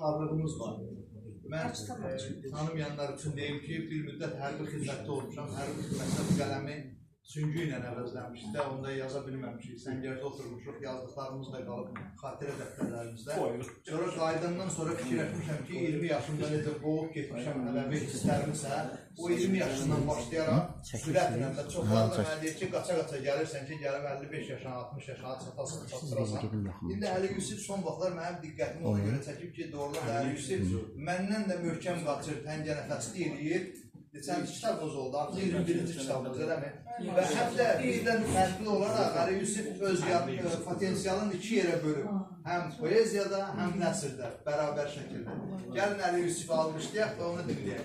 tavrımız var. Mən tanımayanlar üçün deyim ki, bir müddət hərbi xidmətdə olmuşam. Hərbi xidmətdə qələmi süngü ilə əvəzlənmişdi də, onda yaza bilməmişik. Səngərdə oturmuşuq, yazdıqlarımız da qalıb xatirə dəftərlərimizdə. Sonra qayıdandan sonra fikirləşmişəm ki, 20 yaşımda necə boğub getmişəm ələvi hisslərimizə, o 20 yaşından başlayaraq sürətlə və çoxlar da mənə deyir ki, qaça-qaça gəlirsən ki, gəlib 55 yaşına, 60 yaşına çatdırasan. İndi Əli Yusif son vaxtlar mənim diqqətimi ona görə çəkib ki, doğrudan da Əli Yusif məndən də möhkəm qaçır, təngə nəfəsli eləyir. Geçen kitabımız oldu, artıq 21-ci kitabımız, eləmi? Və həm də birdən fərqli olaraq Əli Yusif öz potensialını iki yerə bölüb. Həm poeziyada, həm nəsrdə, bərabər şəkildə. Gəlin Əli Yusifi almışlayaq da onu dinləyək.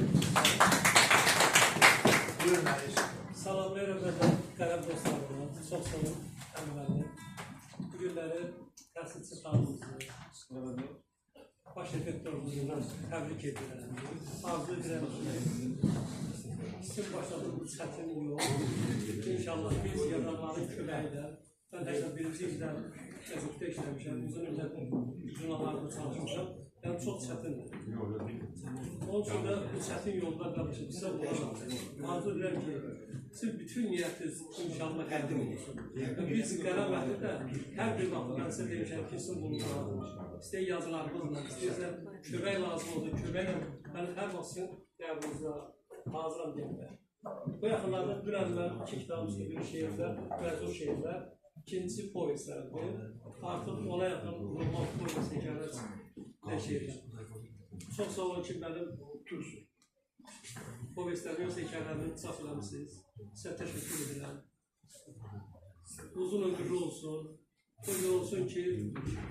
Buyurun Əli Yusif. Salamlayırım ben qələm dostlarımı, çox sağ olun, əmrəli. Bu günləri təhsilçi xanımızı, baş efektörümüzdən təbrik edirəm. Arzu edirəm ki, sizin başladığınız çətin yol, inşallah biz yaraların köməyi ilə, mən təkrar birinci ildən qəzetdə işləmişəm, uzun illərdə jurnalarda çalışmışam, yəni çox çətindir. Onun üçün də bu çətin yolda qarışıqsa olaraq, arzu edirəm ki, siz bütün niyyətiniz inşallah qədim olsun. Biz qələm əhlidə hər bir vaxt mən sizə demişəm ki, sizin bulunmalarınız, istəyək yazılarımızla, istəyirsən kömək lazım oldu, köməklə mən hər vaxt sizin qəbulunuzda hazıram deyirlər. Bu yaxınlarda dünən mən iki kitabım üstü bir şeirlər, məzur şeirlər, ikincisi povestlərdir. Artıq ona yaxın roman povest hekayələr şeirlər. Çox sağ olun ki, mənim povestlərin yoxsa hekayələrini çap eləmişsiniz. Sizə təşəkkür edirəm. Uzun ömürlü olsun. Öyle olsun ki,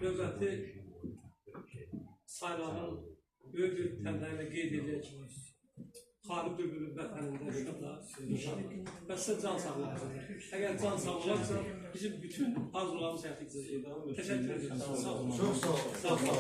növbəti sayılanın böyük bir təmrəylə qeyd edək. Xarib bülbülün vətənində şurada inşallah. Və sizə can sağlıqdır. Əgər can sağlıqsa, bizim bütün arzularımız həyata keçəcək. Təşəkkür edirəm. Sağ olun. Çox sağ olun.